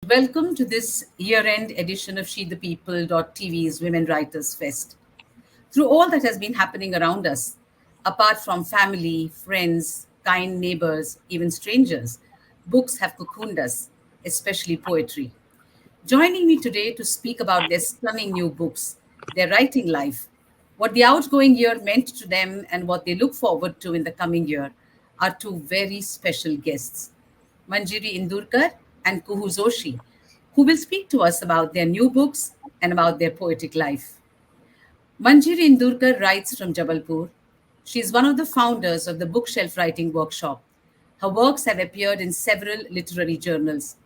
Welcome to this year end edition of SheThePeople.tv's Women Writers Fest. Through all that has been happening around us, apart from family, friends, kind neighbors, even strangers, books have cocooned us, especially poetry. Joining me today to speak about their stunning new books, their writing life, what the outgoing year meant to them, and what they look forward to in the coming year are two very special guests, Manjiri Indurkar and Kuhu Joshi, who will speak to us about their new books and about their poetic life. Manjiri Indurkar writes from Jabalpur. She is one of the founders of the Bookshelf Writing Workshop. Her works have appeared in several literary journals.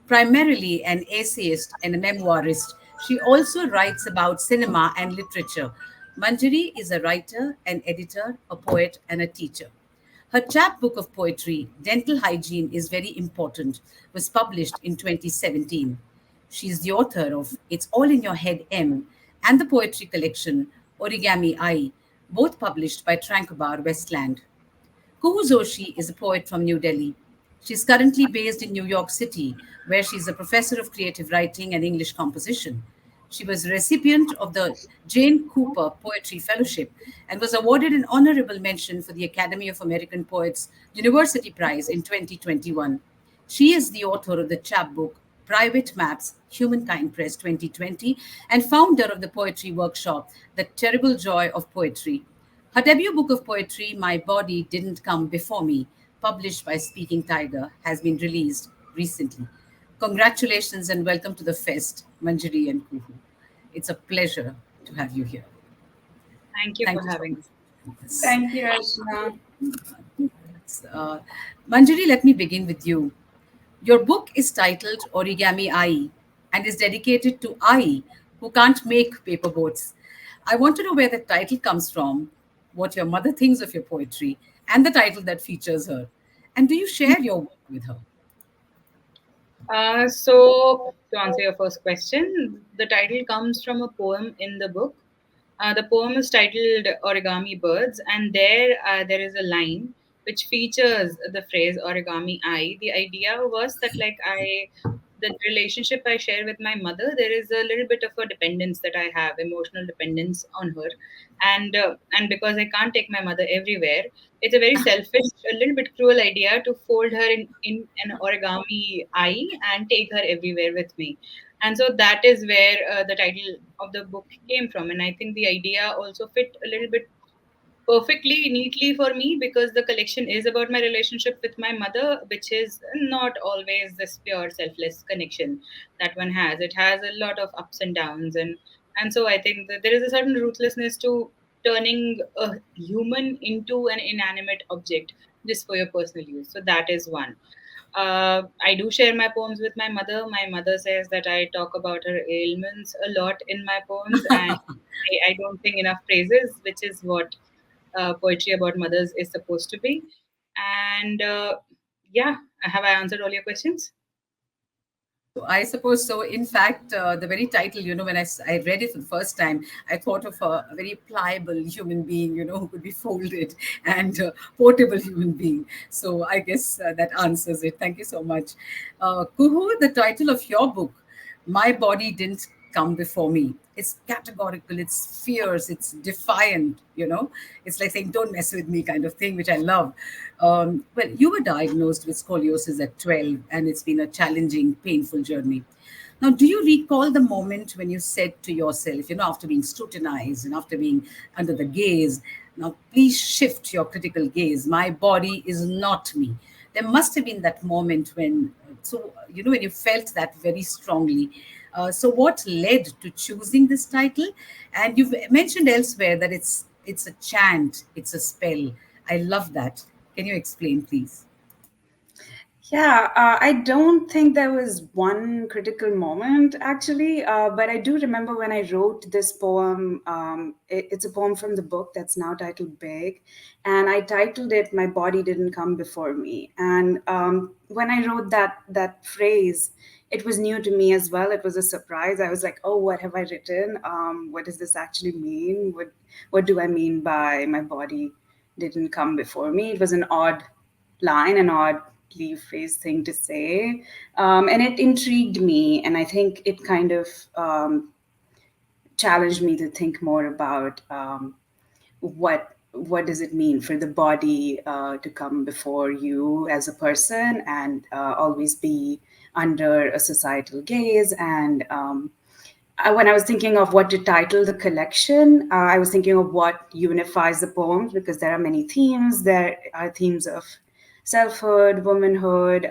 Primarily an essayist and a memoirist, she also writes about cinema and literature. Manjiri is a writer, an editor, a poet, and a teacher. Her chapbook of poetry, Dental Hygiene is Very Important, was published in 2017. She is the author of It's All in Your Head M and the poetry collection Origami I, both published by Tranquebar Westland. Kuhu Joshi is a poet from New Delhi. She is currently based in New York City, where she is a professor of creative writing and English composition. She was a recipient of the Jane Cooper Poetry Fellowship and was awarded an honorable mention for the Academy of American Poets University Prize in 2021. She is the author of the chapbook Private Maps, Humankind Press 2020, and founder of the poetry workshop, The Terrible Joy of Poetry. Her debut book of poetry, My Body Didn't Come Before Me, published by Speaking Tiger, has been released recently. Congratulations and welcome to the fest, Manjari and Kuhu. It's a pleasure to have you here. Thank you Thank for you so having much. us. Yes. Thank you, Archana. Uh, Manjari, let me begin with you. Your book is titled Origami I and is dedicated to I, who can't make paper boats. I want to know where the title comes from, what your mother thinks of your poetry, and the title that features her. And do you share your work with her? So, to answer your first question, the title comes from a poem in the book. The poem is titled Origami Birds, and there is a line which features the phrase origami I. The idea was that, the relationship I share with my mother, there is a little bit of a dependence that I have, emotional dependence on her, and because I can't take my mother everywhere, it's a very selfish, a little bit cruel idea to fold her in an origami eye and take her everywhere with me. And so that is where the title of the book came from. And I think the idea also fit a little bit perfectly neatly for me because the collection is about my relationship with my mother, which is not always this pure selfless connection that one has. It has a lot of ups and downs, and so I think that there is a certain ruthlessness to turning a human into an inanimate object just for your personal use. So that is one. I do share my poems with my mother. My mother says that I talk about her ailments a lot in my poems, and I don't think enough praises, which is what poetry about mothers is supposed to be. And yeah, have I answered all your questions? So I suppose so. In fact, the very title, when I read it for the first time, I thought of a very pliable human being, who could be folded and portable human being. So I guess that answers it. Thank you so much. Kuhu, the title of your book, My Body Didn't Come Before Me. It's categorical, it's fierce, it's defiant, It's like saying, don't mess with me kind of thing, which I love. Well, you were diagnosed with scoliosis at 12, and it's been a challenging, painful journey. Now, do you recall the moment when you said to yourself, after being scrutinized and after being under the gaze, now please shift your critical gaze. My body is not me. There must have been that moment when you felt that very strongly. So, what led to choosing this title? And you've mentioned elsewhere that it's a chant, it's a spell. I love that. Can you explain, please? Yeah, I don't think there was one critical moment actually, but I do remember when I wrote this poem. It's a poem from the book that's now titled Big, and I titled it "My Body Didn't Come Before Me." And when I wrote that phrase, it was new to me as well. It was a surprise. I was like, "Oh, what have I written? What does this actually mean? What do I mean by my body didn't come before me?" It was an odd line, an odd phrase thing to say, and it intrigued me, and I think it kind of challenged me to think more about what does it mean for the body to come before you as a person and always be under a societal gaze. And when I was thinking of what to title the collection, I was thinking of what unifies the poems, because there are many themes. There are themes of selfhood, womanhood,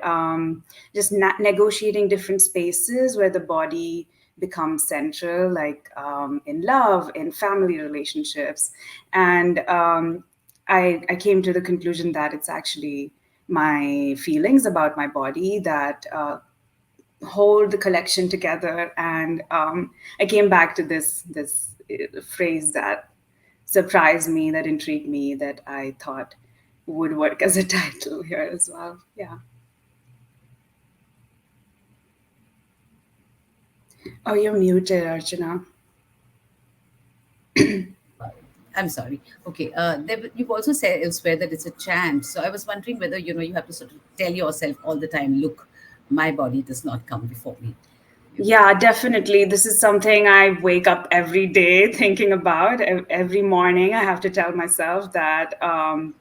just negotiating different spaces where the body becomes central, like in love, in family relationships. And I came to the conclusion that it's actually my feelings about my body that hold the collection together. And I came back to this phrase that surprised me, that intrigued me, that I thought would work as a title here as well. Yeah. Oh, you're muted, Archana. I'm sorry. Okay. You've also said elsewhere that it's a chant. So I was wondering whether, you have to sort of tell yourself all the time, look, my body does not come before me. Yeah, definitely. This is something I wake up every day thinking about. Every morning, I have to tell myself that I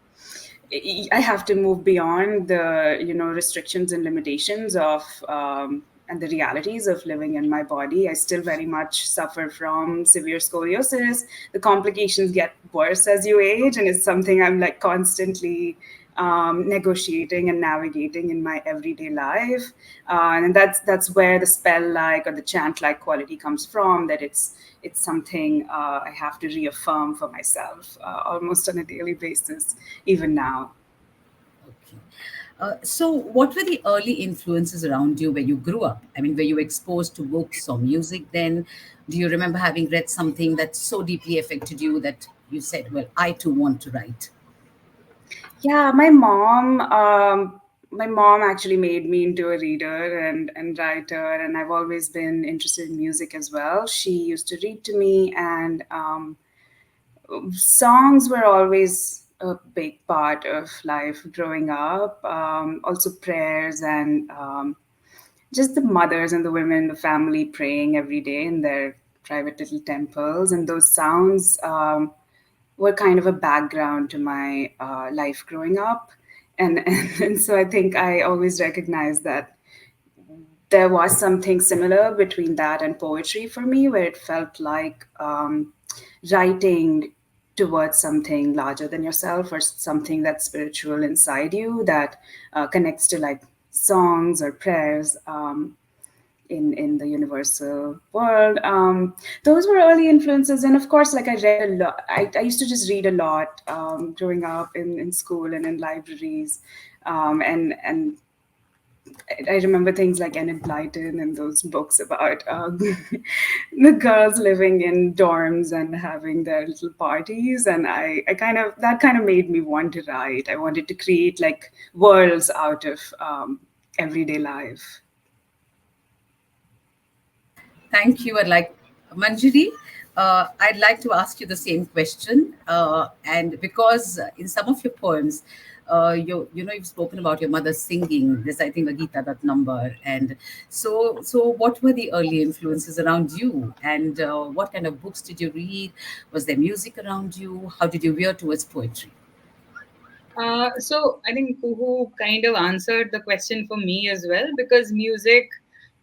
have to move beyond the restrictions and limitations of and the realities of living in my body. I still very much suffer from severe scoliosis. The complications get worse as you age, and it's something I'm like constantly negotiating and navigating in my everyday life. And that's where the spell-like or the chant-like quality comes from. That it's something I have to reaffirm for myself almost on a daily basis, even now. Okay. So, what were the early influences around you where you grew up? I mean, were you exposed to books or music then? Do you remember having read something that so deeply affected you that you said, well, I too want to write? Yeah, my mom actually made me into a reader and writer, and I've always been interested in music as well. She used to read to me, and songs were always a big part of life growing up. Also prayers and just the mothers and the women, the family praying every day in their private little temples, and those sounds were kind of a background to my life growing up. And so I think I always recognized that there was something similar between that and poetry for me, where it felt like writing towards something larger than yourself, or something that's spiritual inside you, that connects to like songs or prayers. In the universal world. Those were early influences. And of course, like I read a lot. I used to just read a lot growing up in school and in libraries. And I remember things like Enid Blyton and those books about the girls living in dorms and having their little parties. And I kind of, that kind of made me want to write. I wanted to create like worlds out of everyday life. Thank you. Manjiri, I'd like to ask you the same question. And because in some of your poems, you've spoken about your mother singing. There's, I think, a Gita that number. And so what were the early influences around you? And what kind of books did you read? Was there music around you? How did you veer towards poetry? So I think Kuhu kind of answered the question for me as well, because music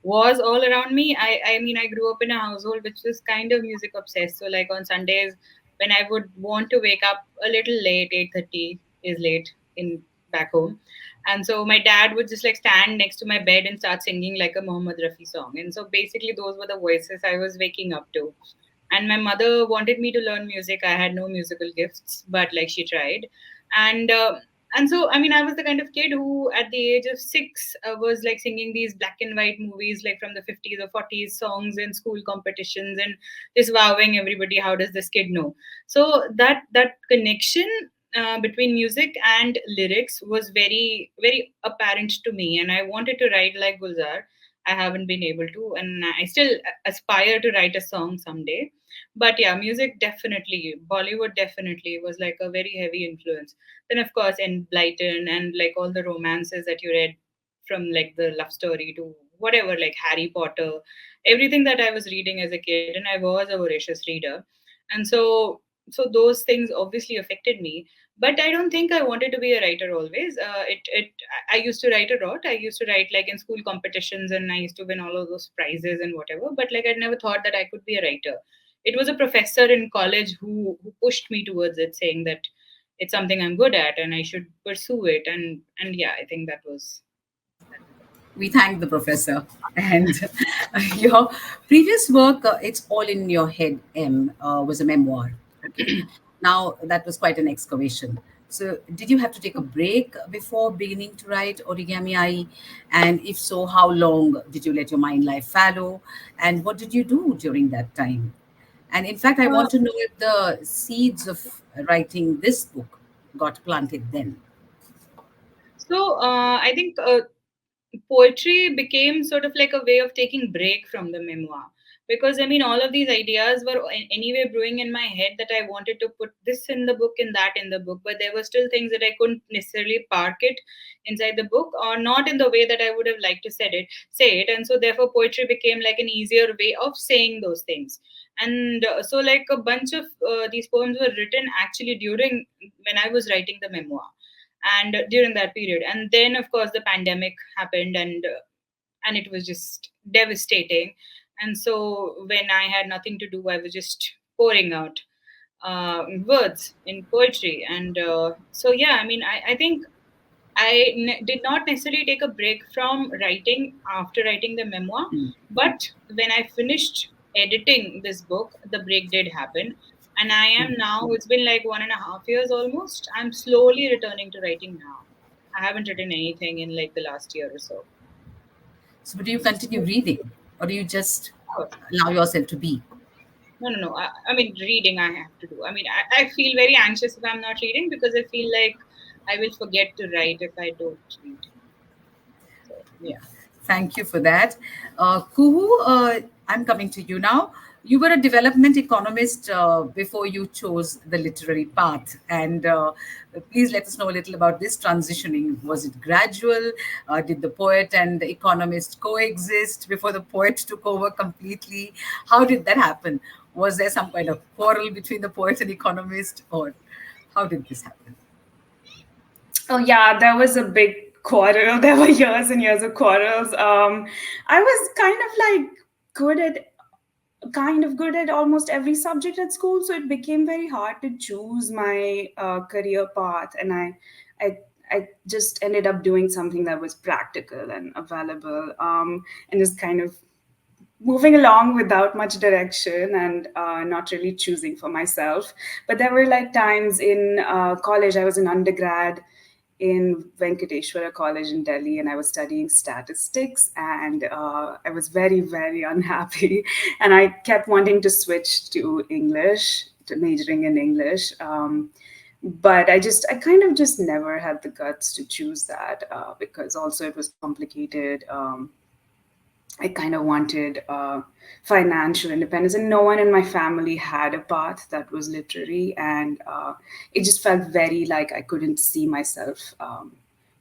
was all around me. I mean, I grew up in a household which was kind of music obsessed. So like on Sundays, when I would want to wake up a little late, 8:30 is late in back home. And so my dad would just like stand next to my bed and start singing like a Mohammed Rafi song. And so basically those were the voices I was waking up to. And my mother wanted me to learn music. I had no musical gifts, but like she tried. And uh, and so I mean, I was the kind of kid who at the age of 6 was like singing these black and white movies like from the 50s or 40s songs in school competitions, and just wowing everybody, how does this kid know? So that connection between music and lyrics was very very apparent to me, and I wanted to write like Gulzar. I haven't been able to, and I still aspire to write a song someday. But yeah, music definitely, Bollywood definitely was like a very heavy influence. Then of course, in Blighton and like all the romances that you read, from like the love story to whatever, like Harry Potter, everything that I was reading as a kid, and I was a voracious reader, and so those things obviously affected me. But I don't think I wanted to be a writer always. I used to write a lot. I used to write like in school competitions, and I used to win all of those prizes and whatever. But like I never thought that I could be a writer. It was a professor in college who pushed me towards it, saying that it's something I'm good at and I should pursue it. And yeah, I think that was that. We thank the professor. And your previous work, It's All in Your Head, was a memoir. Okay. Now, that was quite an excavation. So, did you have to take a break before beginning to write Origami Eye? And if so, how long did you let your mind lie fallow? And what did you do during that time? And in fact, I want to know if the seeds of writing this book got planted then. I think poetry became sort of like a way of taking break from the memoir, because I mean all of these ideas were anyway brewing in my head, that I wanted to put this in the book and that in the book, but there were still things that I couldn't necessarily park it inside the book, or not in the way that I would have liked to say it. And so therefore poetry became like an easier way of saying those things. And so like a bunch of these poems were written actually during when I was writing the memoir, and during that period. And then of course the pandemic happened, and it was just devastating. And so when I had nothing to do, I was just pouring out words in poetry. And so yeah, I mean I think did not necessarily take a break from writing after writing the memoir, but when I finished editing this book, the break did happen. And I am now, it's been like 1.5 years almost. I'm slowly returning to writing now. I haven't written anything in like the last year or so. So, do you continue reading or do you just Oh, allow yourself to be? no, no, no. I mean, reading I have to do. I mean, I feel very anxious if I'm not reading, because I feel like I will forget to write if I don't read. So, yeah. Yeah, thank you for that. Kuhu, I'm coming to you now. You were a development economist before you chose the literary path. And please let us know a little about this transitioning. Was it gradual? Did the poet and the economist coexist before the poet took over completely? How did that happen? Was there some kind of quarrel between the poet and economist, or how did this happen? Oh yeah, there was a big quarrel. There were years and years of quarrels. I was good at kind of good at almost every subject at school, so it became very hard to choose my career path, and I I just ended up doing something that was practical and available, and just kind of moving along without much direction, and not really choosing for myself. But there were like times in college. I was an undergrad in Venkateshwara College in Delhi, and I was studying statistics, and I was very, very unhappy, and I kept wanting to switch to English, to majoring in English. But I kind of just never had the guts to choose that, because also it was complicated. I kind of wanted financial independence, and no one in my family had a path that was literary, and it just felt very like I couldn't see myself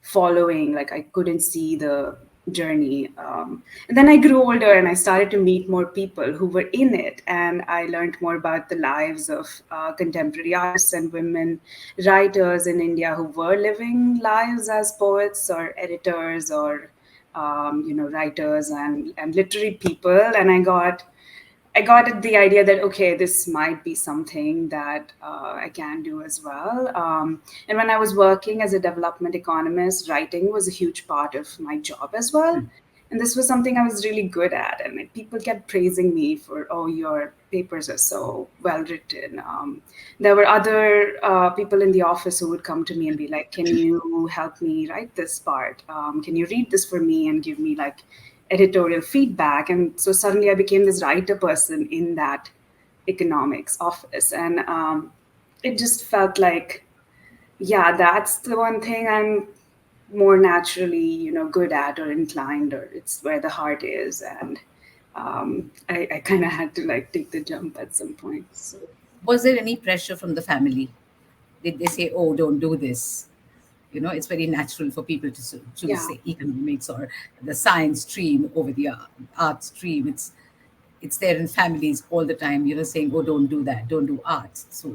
following, like I couldn't see the journey. And then I grew older, and I started to meet more people who were in it, and I learned more about the lives of contemporary artists and women writers in India who were living lives as poets or editors or writers and literary people. And I got the idea that okay, this might be something that I can do as well. And when I was working as a development economist, writing was a huge part of my job as well. And this was something I was really good at, and people kept praising me for, oh, your papers are so well written. There were other people in the office who would come to me and be like, can you help me write this part? Can you read this for me and give me like editorial feedback? And so suddenly I became this writer person in that economics office. And it just felt like, yeah, that's the one thing I'm more naturally, good at or inclined, or it's where the heart is. And I kind of had to like take the jump at some point. So Was there any pressure from the family? Did they say, "Oh, don't do this"? It's very natural for people to choose, yeah. say, economics or the science stream over the art stream. It's there in families all the time. Saying, "Oh, don't do that. Don't do arts." So,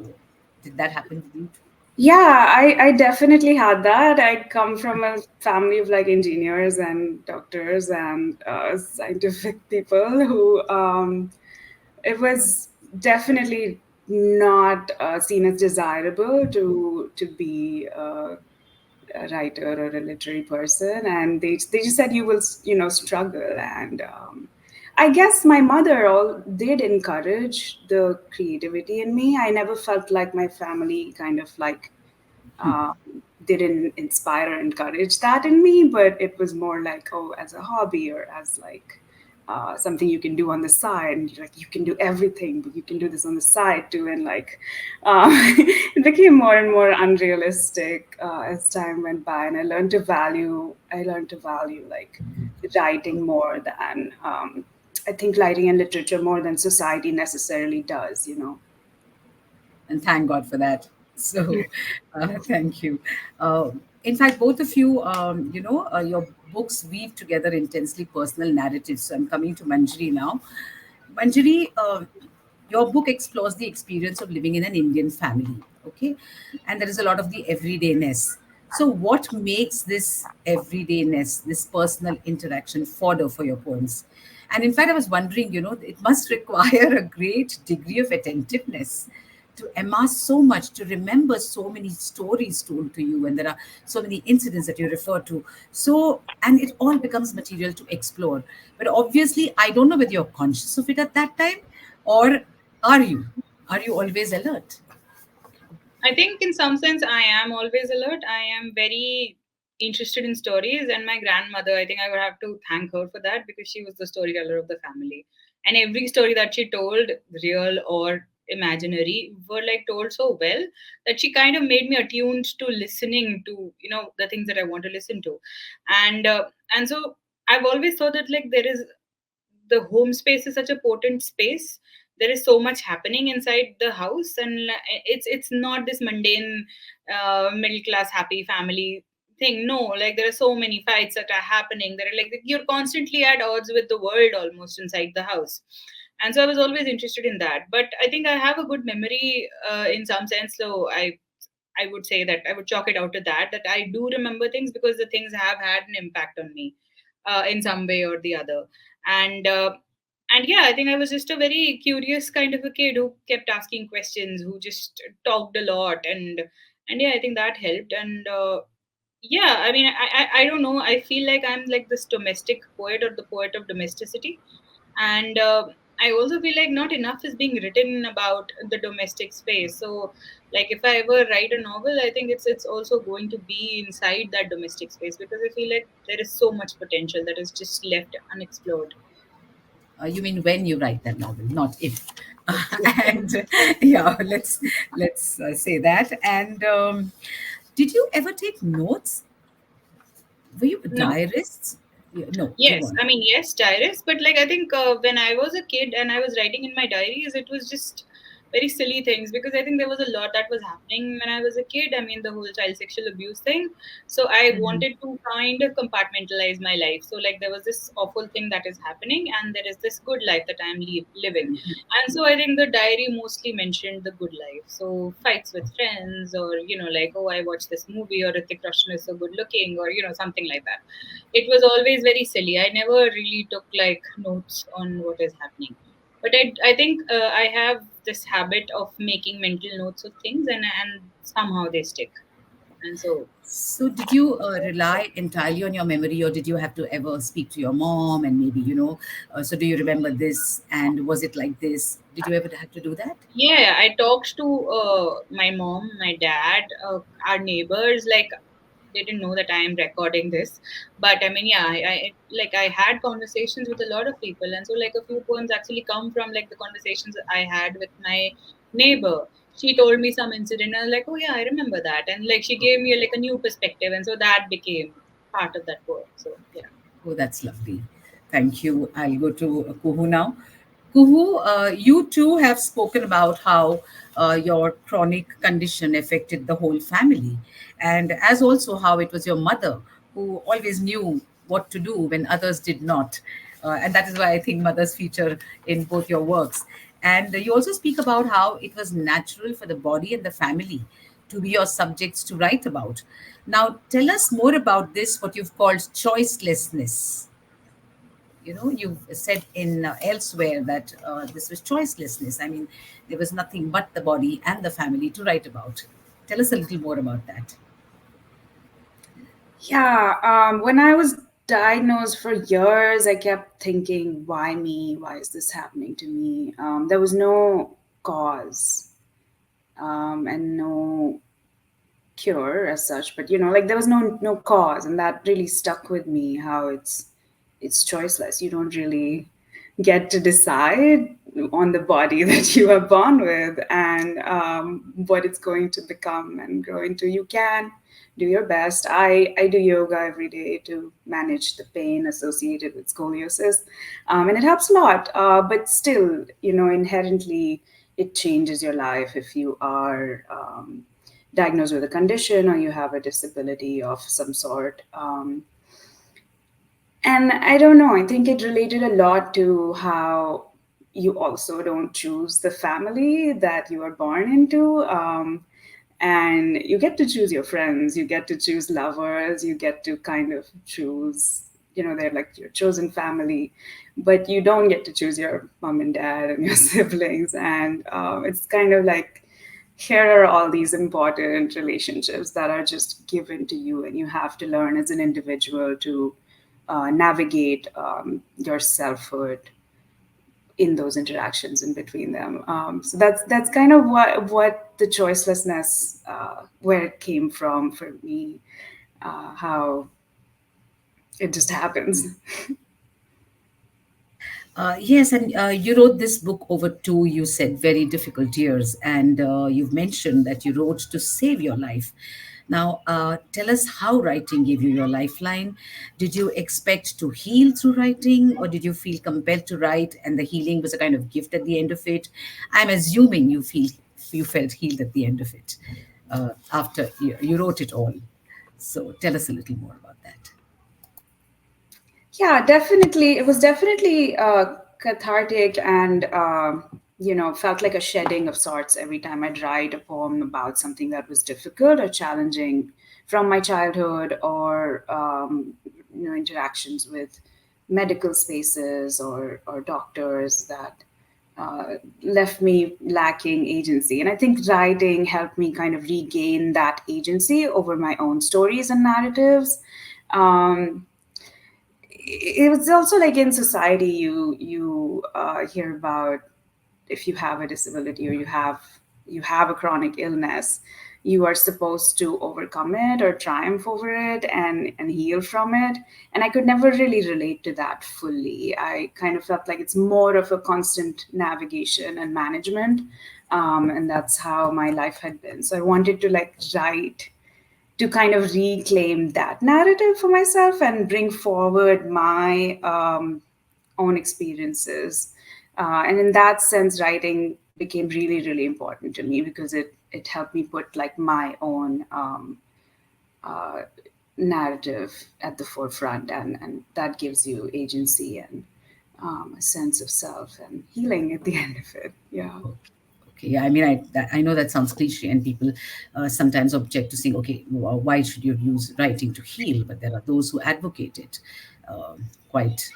did that happen with you too? Yeah, I definitely had that. I come from a family of like engineers and doctors and scientific people who it was definitely not seen as desirable to be a writer or a literary person, and they just said you will struggle. And I guess my mother all did encourage the creativity in me. I never felt like my family kind of like um, didn't inspire or encourage that in me, but it was more like, oh, as a hobby or as like something you can do on the side. And you're like, you can do everything, but you can do this on the side too. And like, it became more and more unrealistic as time went by. And I learned to value like writing more than, I think writing and literature more than society necessarily does. And thank God for that. So, thank you. In fact, both of you, your books weave together intensely personal narratives. So, I'm coming to Manjiri now. Manjari, your book explores the experience of living in an Indian family, okay? And there is a lot of the everydayness. So, what makes this everydayness, this personal interaction, fodder for your poems? And in fact, I was wondering, it must require a great degree of attentiveness to amass so much, to remember so many stories told to you, and there are so many incidents that you refer to. So, and it all becomes material to explore. But obviously, I don't know whether you're conscious of it at that time, or are you? Are you always alert? I think in some sense I am always alert. I am very interested in stories, and my grandmother, I think I would have to thank her for that because she was the storyteller of the family. And every story that she told, real or imaginary, were like told so well that she kind of made me attuned to listening to the things that I want to listen to. And so I've always thought that like there is the home space is such a potent space. There is so much happening inside the house, and it's not this mundane middle class happy family thing. No, like there are so many fights that are happening. There are like you're constantly at odds with the world almost inside the house. And so I was always interested in that, but I think I have a good memory in some sense. So I would say that I would chalk it out to that I do remember things because the things have had an impact on me in some way or the other. And and yeah, I think I was just a very curious kind of a kid who kept asking questions, who just talked a lot, and yeah, I think that helped. And yeah, I mean, I don't know. I feel like I'm like this domestic poet or the poet of domesticity, and I also feel like not enough is being written about the domestic space. So like if I ever write a novel, I think it's also going to be inside that domestic space because I feel like there is so much potential that is just left unexplored. You mean when you write that novel, not if. And yeah, let's say that. And did you ever take notes? Were you a No. diarist? Yeah, no, go Yes, on. I mean, yes, diaries, but like I think when I was a kid and I was writing in my diaries, it was just very silly things because I think there was a lot that was happening when I was a kid. I mean, the whole child sexual abuse thing. So I wanted to kind of compartmentalize my life. So, like, there was this awful thing that is happening, and there is this good life that I'm living. And so I think the diary mostly mentioned the good life. So, fights with friends, or, like, oh, I watched this movie, or Hrithik Roshan is so good looking, or, something like that. It was always very silly. I never really took like notes on what is happening. But I think I have this habit of making mental notes of things, and somehow they stick. And so, So, did you rely entirely on your memory, or did you have to ever speak to your mom and maybe, so do you remember this and was it like this? Did you ever have to do that? yeah, I talked to my mom, my dad, our neighbors. Like they didn't know that I am recording this, but I mean, yeah, I had conversations with a lot of people, and so like a few poems actually come from like the conversations I had with my neighbor. She told me some incident, and I was like, oh yeah, I remember that, and like she gave me like a new perspective, and so that became part of that poem. So yeah. Oh, that's lovely. Thank you. I'll go to Kuhu now. Kuhu, you too have spoken about how your chronic condition affected the whole family, and as also how it was your mother who always knew what to do when others did not. And that is why I think mothers feature in both your works. And you also speak about how it was natural for the body and the family to be your subjects to write about. Now, tell us more about this, what you've called choicelessness. You've said in elsewhere that this was choicelessness. I mean, there was nothing but the body and the family to write about. Tell us a little more about that. Yeah, when I was diagnosed for years, I kept thinking, why me? Why is this happening to me? There was no cause and no cure as such, but like there was no cause, and that really stuck with me. How it's choiceless. You don't really get to decide on the body that you are born with, and what it's going to become and grow into. You can do your best. I do yoga every day to manage the pain associated with scoliosis, and it helps a lot. But still, inherently, it changes your life if you are diagnosed with a condition or you have a disability of some sort. And I don't know, I think it related a lot to how you also don't choose the family that you are born into. And you get to choose your friends, you get to choose lovers, you get to kind of choose, they're like your chosen family, but you don't get to choose your mom and dad and your siblings. And it's kind of like, here are all these important relationships that are just given to you, and you have to learn as an individual to navigate your selfhood in those interactions in between them. So that's kind of what the choicelessness, where it came from for me, how it just happens. Yes, and you wrote this book over two, you said, very difficult years. And you've mentioned that you wrote to save your life. Now, tell us how writing gave you your lifeline. Did you expect to heal through writing, or did you feel compelled to write and the healing was a kind of gift at the end of it? I'm assuming you felt healed at the end of it after you wrote it all. So tell us a little more about that. Yeah, definitely. It was definitely cathartic, and felt like a shedding of sorts every time I'd write a poem about something that was difficult or challenging from my childhood, or interactions with medical spaces or doctors that left me lacking agency. And I think writing helped me kind of regain that agency over my own stories and narratives. Um, it was also like in society, you hear about, if you have a disability or you have a chronic illness, you are supposed to overcome it or triumph over it and heal from it. And I could never really relate to that fully. I kind of felt like it's more of a constant navigation and management, and that's how my life had been. So I wanted to like write to kind of reclaim that narrative for myself and bring forward my own experiences. And in that sense, writing became really, really important to me because it helped me put like my own uh, narrative at the forefront, and that gives you agency and a sense of self and healing at the end of it. Yeah. Okay, yeah, I mean, I know that sounds cliche, and people sometimes object to saying, okay, why should you use writing to heal? But there are those who advocate it quite,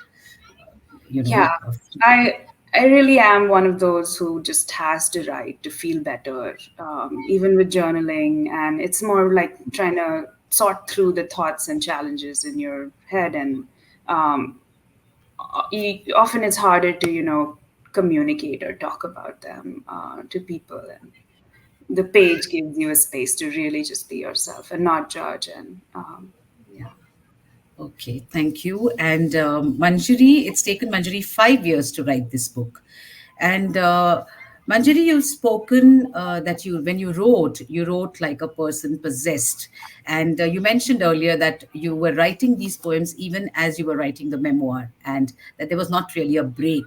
you Yeah, know, I I really am one of those who just has to write to feel better, even with journaling, and it's more like trying to sort through the thoughts and challenges in your head, and um, often it's harder to communicate or talk about them to people, and the page gives you a space to really just be yourself and not judge, and yeah. okay, thank you. And Manjiri, it's taken Manjiri 5 years to write this book. And Manjari, you've spoken that when you wrote like a person possessed. And you mentioned earlier that you were writing these poems even as you were writing the memoir, and that there was not really a break.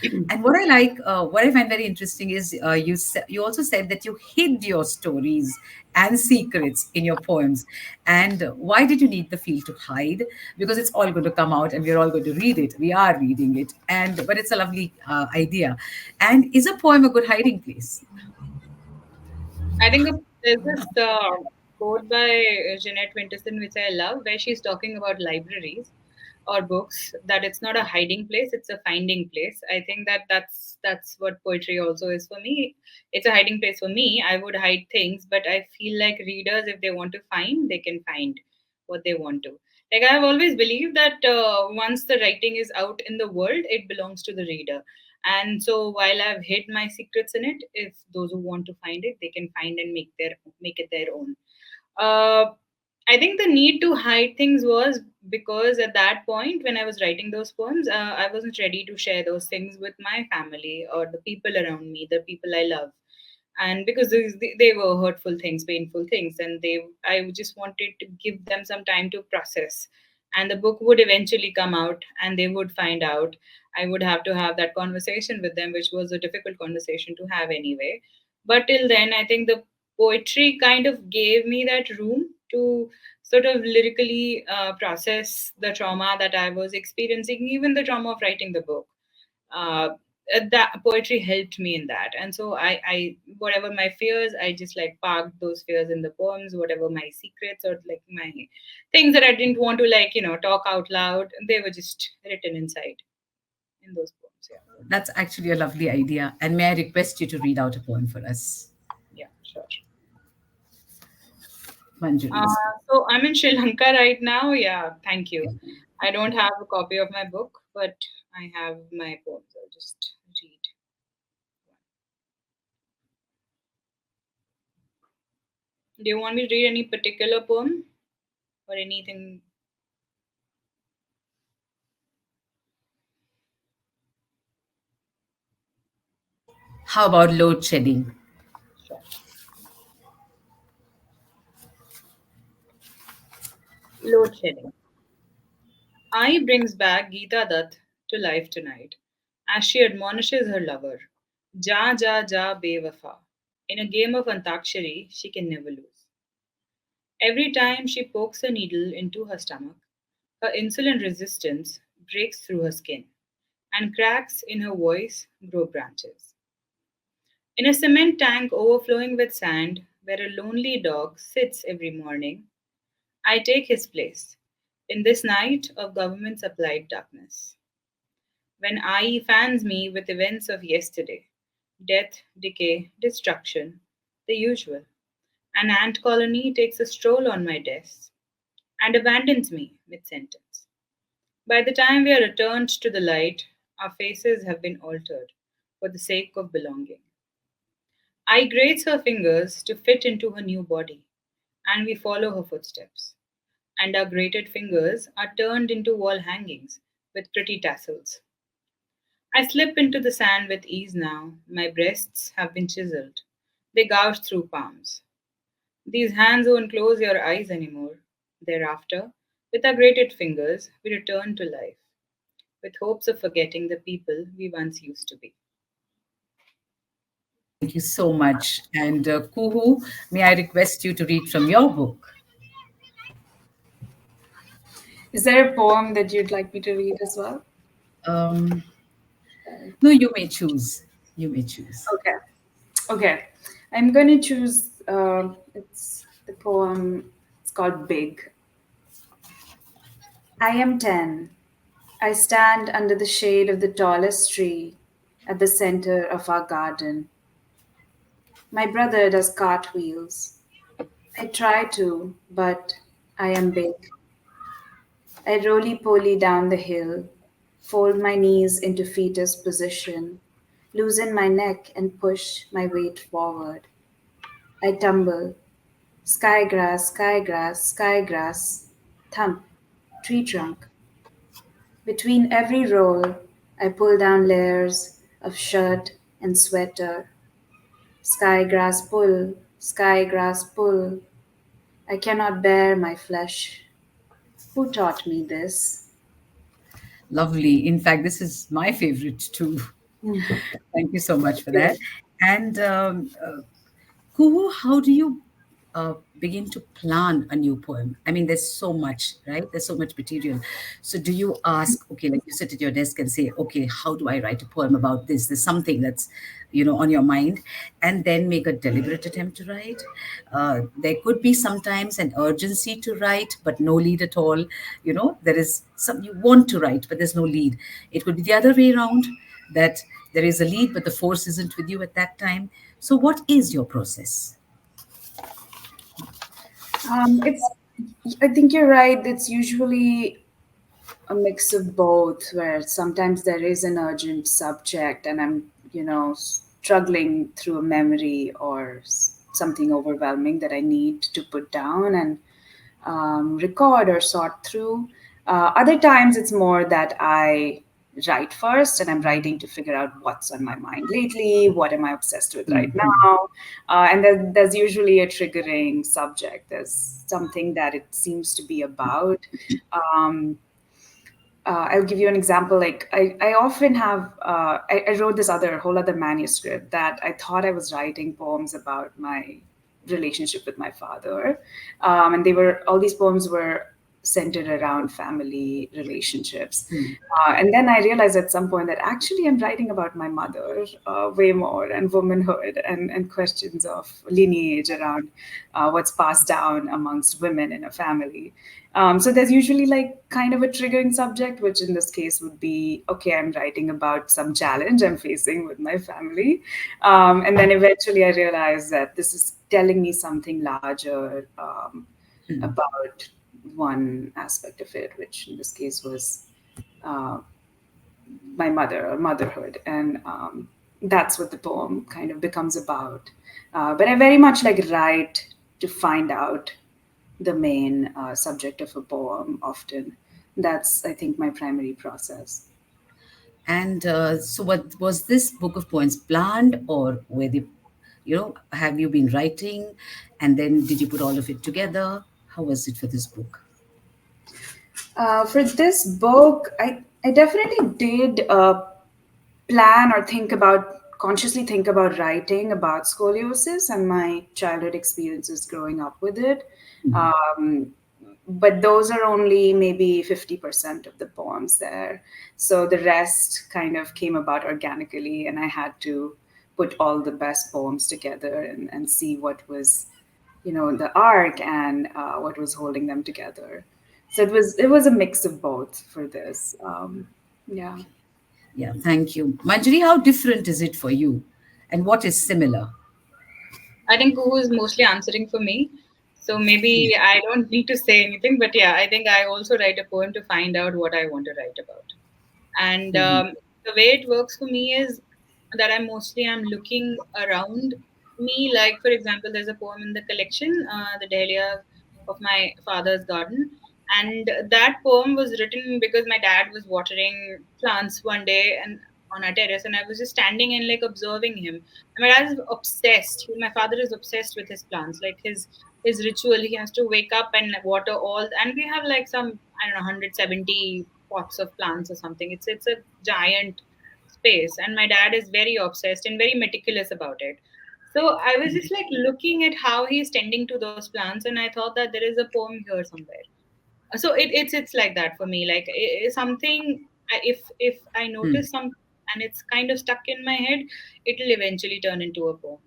And what I find very interesting is you also said that you hid your stories and secrets in your poems. And why did you need the feel to hide? Because it's all going to come out, and we're all going to read it. We are reading it, and but it's a lovely idea. And is a poem a good hiding place? I think there's this quote by Jeanette Winterson, which I love, where she's talking about libraries or books, that it's not a hiding place, it's a finding place. I think that's what poetry also is for me. It's a hiding place for me. I would hide things, but I feel like readers, if they want to find, they can find what they want to. Like, I've always believed that once the writing is out in the world, it belongs to the reader. And so while I've hid my secrets in it, if those who want to find it, they can find and make it their own. uh, I think the need to hide things was because at that point when I was writing those poems, I wasn't ready to share those things with my family or the people around me, the people I love. And because they were hurtful things, painful things, and I just wanted to give them some time to process. And the book would eventually come out and they would find out. I would have to have that conversation with them, which was a difficult conversation to have anyway. But till then, I think the poetry kind of gave me that room to sort of lyrically process the trauma that I was experiencing, even the trauma of writing the book. Uh, that poetry helped me in that. And so I, whatever my fears, I just like parked those fears in the poems. Whatever my secrets or like my things that I didn't want to like, talk out loud, they were just written inside in those poems. Yeah. That's actually a lovely idea. And may I request you to read out a poem for us, Yeah, sure. Manjari? So I'm in Sri Lanka right now. Yeah, thank you. I don't have a copy of my book, but I have my poems. I'll just read. Do you want me to read any particular poem or anything? How about load shedding? Sure. Load shedding. Ai brings back Geeta Dutt to life tonight as she admonishes her lover. Ja, ja, ja, bewafa. In a game of Antakshari, she can never lose. Every time she pokes a needle into her stomach, her insulin resistance breaks through her skin, and cracks in her voice grow branches. In a cement tank overflowing with sand, where a lonely dog sits every morning, I take his place in this night of government supplied darkness. When I fans me with events of yesterday, death, decay, destruction, the usual, an ant colony takes a stroll on my desk and abandons me mid sentence. By the time we are returned to the light, our faces have been altered for the sake of belonging. I grates her fingers to fit into her new body, and we follow her footsteps. And our grated fingers are turned into wall hangings with pretty tassels. I slip into the sand with ease now. My breasts have been chiseled. They gouge through palms. These hands won't close your eyes anymore. Thereafter, with our grated fingers, we return to life, with hopes of forgetting the people we once used to be. Thank you so much. And Kuhu, may I request you to read from your book? Is there a poem that you'd like me to read as well? Um, no, you may choose. You may choose. Okay. Okay. I'm going to choose, it's the poem, it's called Big. I am 10. I stand under the shade of the tallest tree at the center of our garden. My brother does cartwheels. I try to, but I am big. I roly poly down the hill, fold my knees into fetus position, loosen my neck and push my weight forward. I tumble, sky grass, sky grass, thump, tree trunk. Between every roll, I pull down layers of shirt and sweater. Sky grass pull, sky grass pull. I cannot bear my flesh. Who taught me this? Lovely. In fact, this is my favorite too. Thank you so much for that. And Kuhu, how do you begin to plan a new poem? I mean, there's so much, right? There's so much material. So, do you ask, okay, like you sit at your desk and say, okay, how do I write a poem about this? There's something that's, on your mind, and then make a deliberate attempt to write. There could be sometimes an urgency to write, but no lead at all. There is some you want to write, but there's no lead. It could be the other way around, that there is a lead, but the force isn't with you at that time. So, what is your process? It's. I think you're right. It's usually a mix of both, where sometimes there is an urgent subject, and I'm, struggling through a memory or something overwhelming that I need to put down and record or sort through. Other times it's more that I write first and I'm writing to figure out what's on my mind lately, what am I obsessed with right Mhm. now. And then there's usually a triggering subject, there's something that it seems to be about. Um, I'll give you an example. Like I often have, I wrote this whole other manuscript that I thought I was writing poems about my relationship with my father, and all these poems were centered around family relationships. And then I realized at some point that actually I'm writing about my mother way more, and womanhood, and questions of lineage around what's passed down amongst women in a family. So there's usually like kind of a triggering subject, which in this case would be, okay, I'm writing about some challenge I'm facing with my family. And then eventually I realized that this is telling me something larger about one aspect of it, which in this case was uh, my mother or motherhood. And that's what the poem kind of becomes about. But I very much like write to find out the main subject of a poem often. That's, I think, my primary process. And so, what was this book of poems planned, or have you been writing, and then did you put all of it together? How was it for this book? For this book, I definitely did plan or consciously think about writing about scoliosis and my childhood experiences growing up with it. Um, but those are only maybe 50% of the poems there. So the rest kind of came about organically, and I had to put all the best poems together and see what was, the arc and what was holding them together. So it was a mix of both for this. Yeah. Yeah, thank you. Manjari, how different is it for you? And what is similar? I think Kuhu is mostly answering for me. So maybe I don't need to say anything, but yeah, I think I also write a poem to find out what I want to write about. And the way it works for me is that I'm looking around me. Like for example, there's a poem in the collection, the Dahlia of my father's garden, and that poem was written because my dad was watering plants one day and on our terrace, and I was just standing and like observing him. And my dad is obsessed. My father is obsessed with his plants, like his ritual. He has to wake up and water all, and we have like some, I don't know, 170 pots of plants or something. It's a giant space, and my dad is very obsessed and very meticulous about it. So I was just like looking at how he's tending to those plants, and I thought that there is a poem here somewhere. So it's like that for me. Like something, if I Hmm. notice something and it's kind of stuck in my head, it'll eventually turn into a poem.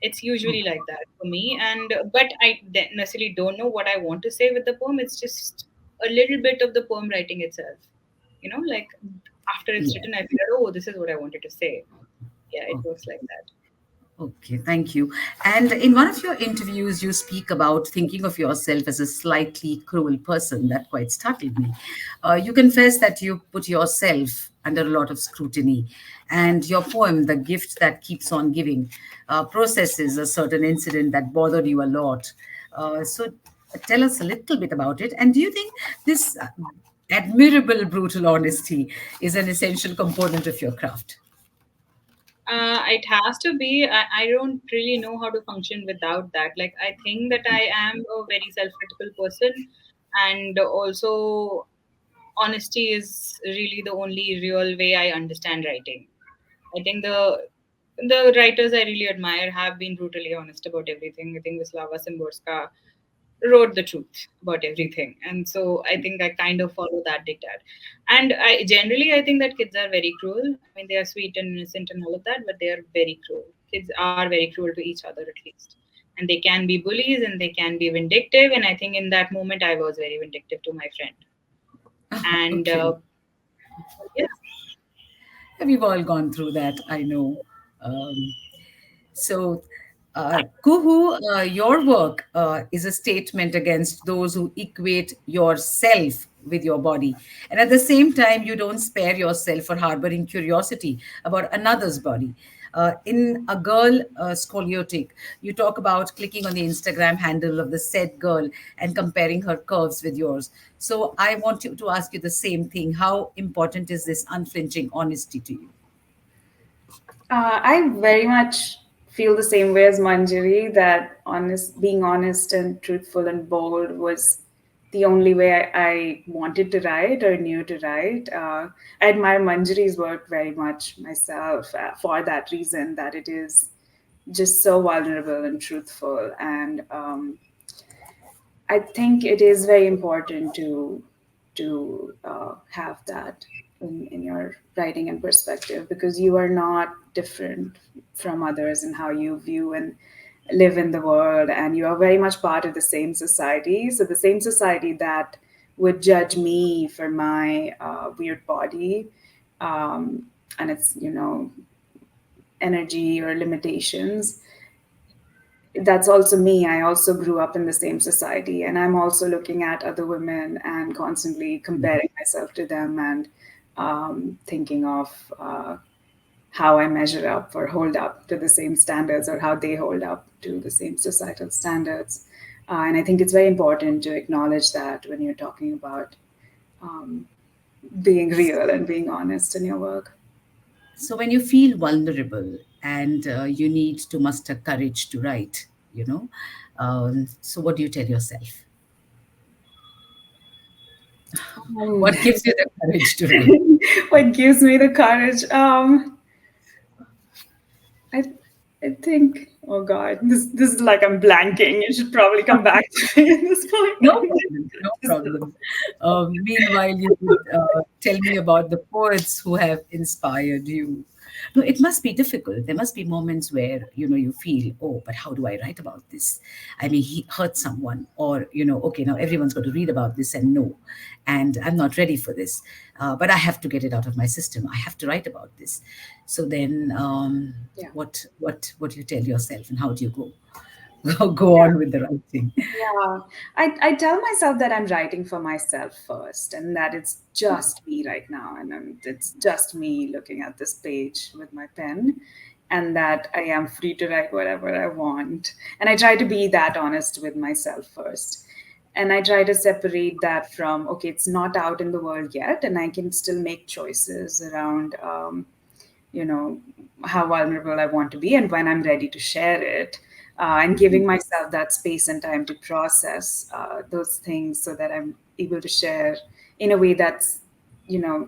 It's usually like that for me. And but necessarily don't know what I want to say with the poem. It's just a little bit of the poem writing itself. Like after it's Yeah. written, I figure, oh, this is what I wanted to say. Yeah, it works like that. Okay, thank you. And in one of your interviews, you speak about thinking of yourself as a slightly cruel person. That quite startled me. You confess that you put yourself under a lot of scrutiny, and your poem, The Gift That Keeps on Giving, processes a certain incident that bothered you a lot. So, tell us a little bit about it. And do you think this admirable brutal honesty is an essential component of your craft? It has to be. I don't really know how to function without that. Like, I think that I am a very self critical person, and also honesty is really the only real way I understand writing. I think the writers I really admire have been brutally honest about everything. I think Vislava Szymborska wrote the truth about everything, and so I think I kind of follow that diktat. And I think that kids are very cruel. I mean, they are sweet and innocent and all of that, but they are very cruel. Kids are very cruel to each other, at least, and they can be bullies and they can be vindictive. And I think in that moment, I was very vindictive to my friend. And Okay. yeah. We've all gone through that, I know. Um, So, Kuhu, your work is a statement against those who equate yourself with your body. And at the same time, you don't spare yourself for harboring curiosity about another's body. In A Girl Scoliotic, you talk about clicking on the Instagram handle of the said girl and comparing her curves with yours. So, I want you to ask you the same thing. How important is this unflinching honesty to you? I very much feel the same way as Manjari, that being honest and truthful and bold was the only way I wanted to write or knew to write. I admire Manjari's work very much myself, for that reason, that it is just so vulnerable and truthful. And I think it is very important to have that in your writing and perspective, because you are not different from others in how you view and live in the world, and you are very much part of the same society. So the same society that would judge me for my weird body, um, and its energy or limitations, that's also me. I also grew up in the same society, and I'm also looking at other women and constantly comparing myself to them, and thinking of how I measure up or hold up to the same standards, or how they hold up to the same societal standards. And I think it's very important to acknowledge that when you're talking about being real and being honest in your work. So when you feel vulnerable and you need to muster courage to write, so what do you tell yourself? Um, What gives you the courage to write? what gives me the courage? I I think, oh God, this is like I'm blanking. You should probably come back to me at this No point. problem, no problem. Meanwhile, you could tell me about the poets who have inspired you. No, it must be difficult. There must be moments where you feel, oh, but how do I write about this? I mean, he hurt someone, or okay, now everyone's got to read about this, and no, and I'm not ready for this. But I have to get it out of my system. I have to write about this. So then, Yeah. what do you tell yourself, and how do you go on with the writing? Yeah, I tell myself that I'm writing for myself first, and that it's just me right now, and it's just me looking at this page with my pen, and that I am free to write whatever I want. And I try to be that honest with myself first. And I try to separate that from, okay, it's not out in the world yet, and I can still make choices around, you know how vulnerable I want to be and when I'm ready to share it, and giving myself that space and time to process those things, so that I'm able to share in a way that's you know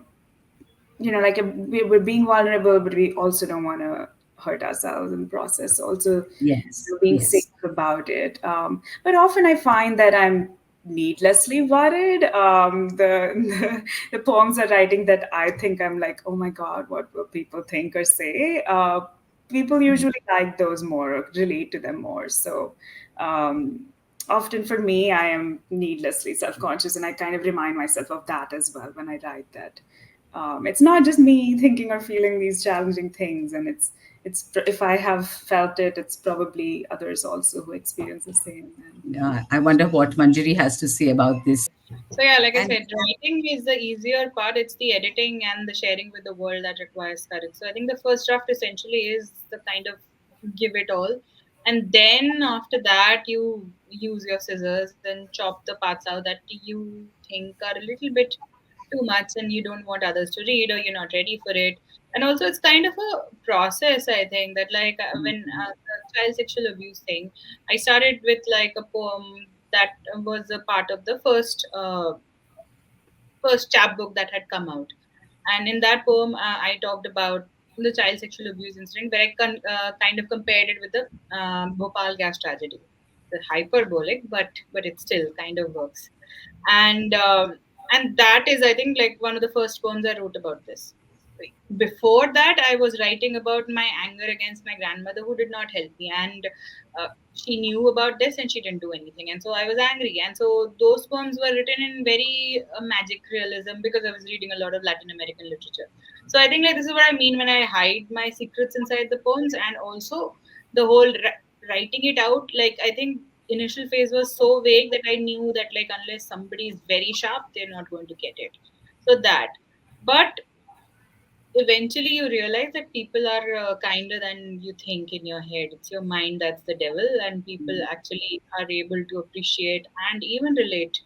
like we're being vulnerable, but we also don't want to hurt ourselves in the process. Also, Yes, being safe yes. about it. But often I find that I'm needlessly worried. The poems are writing that I think I'm like, oh my God, what will people think or say? People usually like those more, or relate to them more. So um, often for me, I am needlessly self conscious, and I kind of remind myself of that as well when I write that. It's not just me thinking or feeling these challenging things, and it's if I have felt it, it's probably others also who experience the same. And I wonder what Manjiri has to say about this. So yeah, like I And said, writing is the easier part. It's the editing and the sharing with the world that requires courage. So I think the first draft essentially is the kind of give it all. And then after that, you use your scissors and chop the parts out that you think are a little bit too much and you don't want others to read, or you're not ready for it. And also it's kind of a process, I think, that like when the child sexual abuse thing, I started with like a poem that was a part of the first chapbook that had come out. And in that poem, I talked about the child sexual abuse incident, where I kind of compared it with the Bhopal gas tragedy. The hyperbolic, but it still kind of works. And that is, I think, like one of the first poems I wrote about this. Before that, I was writing about my anger against my grandmother who did not help me, and she knew about this and she didn't do anything, and so I was angry. And so those poems were written in very magic realism, because I was reading a lot of Latin American literature. So I think like this is what I mean when I hide my secrets inside the poems. And also the whole writing it out, like I think initial phase was so vague that I knew that like unless somebody is very sharp, they're not going to get it. So that, but eventually you realize that people are kinder than you think in your head. It's your mind that's the devil, and people actually are able to appreciate and even relate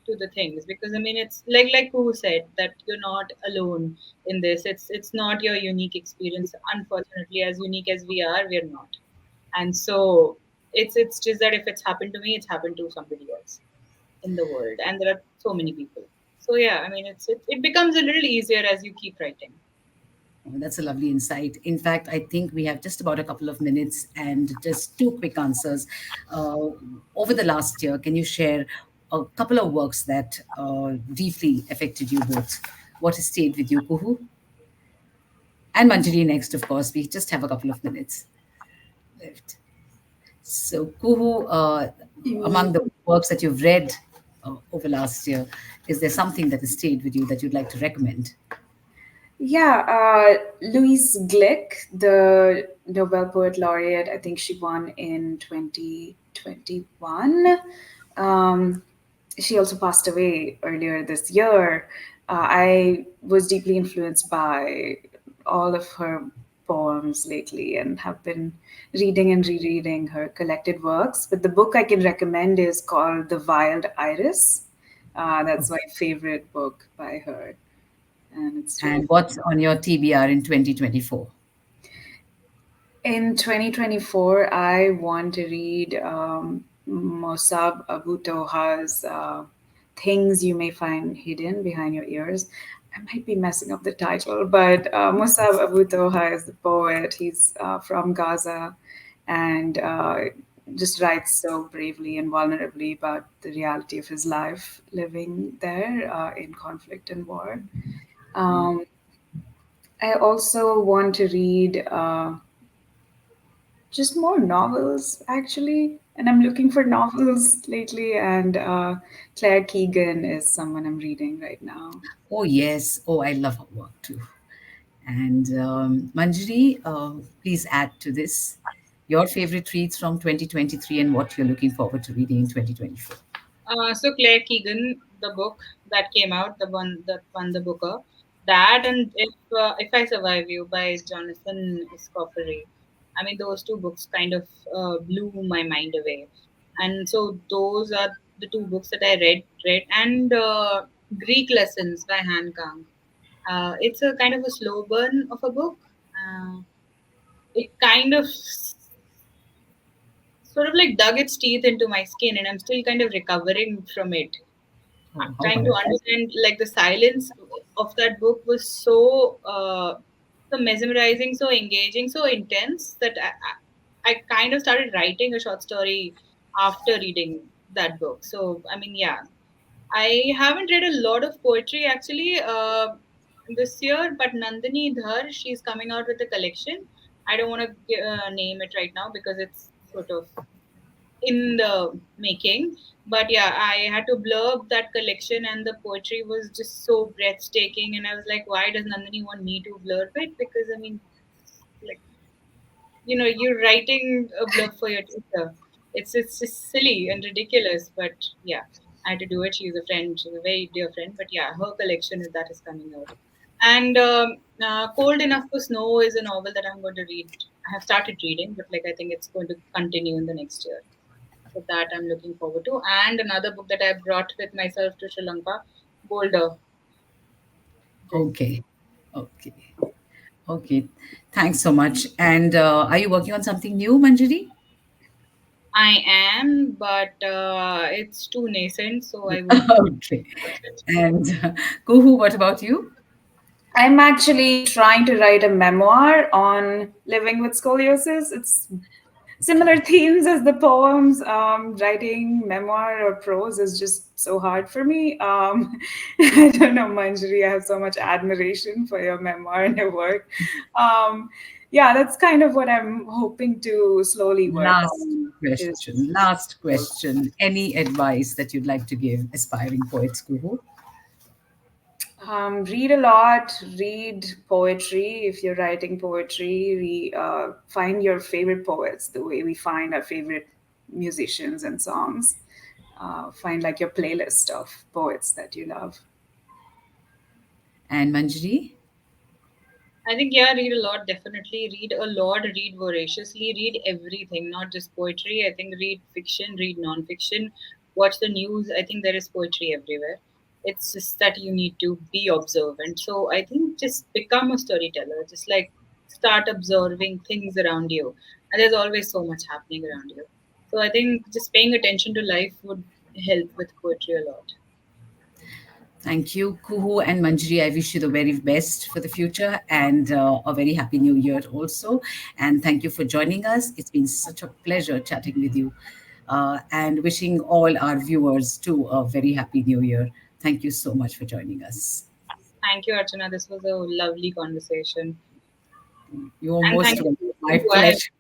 to the things. Because I mean, it's like who said that you're not alone in this. It's not your unique experience. Unfortunately, as unique as we are, we're not. And so it's just that if it's happened to me, it's happened to somebody else in the world, and there are so many people. So yeah, I mean, it becomes a little easier as you keep writing. Oh, that's a lovely insight. In fact, I think we have just about a couple of minutes and just two quick answers. Uh, Over the last year, can you share a couple of works that deeply affected you both? What has stayed with you, Kuhu? And Manjari next, of course. We just have a couple of minutes left. So, Kuhu, among the works that you've read over last year, is there something that has stayed with you that you'd like to recommend? Yeah, Louise Glick, the Nobel Poet Laureate, I think she won in 2021. Um, she also passed away earlier this year. I was deeply influenced by all of her poems lately and have been reading and rereading her collected works. But the book I can recommend is called The Wild Iris. That's my favorite book by her, and it's really And what's on your TBR in 2024? in 2024. I want to read Mossab Abu Toha's Things You May Find Hidden Behind Your Ears. I might be messing up the title, but Mossab Abu Toha is the poet. He's from Gaza, and just writes so bravely and vulnerably about the reality of his life living there in conflict and war. Um, I also want to read just more novels, actually. And I'm looking for novels lately, and Claire Keegan is someone I'm reading right now. Oh, yes. Oh, I love her work too. And Manjari, please add to this your favorite reads from 2023 and what you're looking forward to reading in 2024. So Claire Keegan, the book that came out, the one that won the Booker, that and If I Survive You by Jonathan Scoffery. I mean, those two books kind of blew my mind away, and so those are the two books that I read, and Greek Lessons by Han Kang. It's a kind of a slow burn of a book. It kind of sort of like dug its teeth into my skin, and I'm still kind of recovering from it, Oh, how trying to wonderful. understand. Like the silence of that book was so mesmerizing, so engaging, so intense that I kind of started writing a short story after reading that book. So I mean, yeah, I haven't read a lot of poetry actually this year, but Nandini Dhar, she's coming out with a collection. I don't want to name it right now because it's sort of in the making. But yeah, I had to blurb that collection, and the poetry was just so breathtaking. And I was like, why does Nandini want me to blurb it? Because I mean, like, you're writing a blurb for your teacher. It's just silly and ridiculous. But yeah, I had to do it. She's a friend. She's a very dear friend. But yeah, her collection is that is coming out. And Cold Enough for Snow is a novel that I'm going to read. I have started reading, but like I think it's going to continue in the next year. So that I'm looking forward to. And another book that I brought with myself to Sri Lanka, Boulder. This Okay. Okay. Okay, thanks so much. And are you working on something new, Manjari? I am, but it's too nascent, so I wouldn't Okay. touch it. And Kuhu, what about you? I'm actually trying to write a memoir on living with scoliosis. It's similar themes as the poems. Writing memoir or prose is just so hard for me. I don't know, Manjari, I have so much admiration for your memoir and your work. Um, yeah, that's kind of what I'm hoping to slowly work Last on. Is question. Last question. Any advice that you'd like to give aspiring poets, Kuhu? Read a lot, read poetry. If you're writing poetry, find your favorite poets the way we find our favorite musicians and songs. Find like your playlist of poets that you love. And Manjari? I think, yeah, read a lot, definitely. Read a lot, read voraciously, read everything, not just poetry. I think read fiction, read non-fiction, watch the news. I think there is poetry everywhere. It's just that you need to be observant. So I think just become a storyteller. Just like start observing things around you. And there's always so much happening around you. So I think just paying attention to life would help with poetry a lot. Thank you, Kuhu and Manjari. I wish you the very best for the future and a very happy new year also. And thank you for joining us. It's been such a pleasure chatting with you and wishing all our viewers too a very happy new year. Thank you so much for joining us. Thank you, Archana. This was a lovely conversation. You're And most thank you welcome. for My listening to our pleasure.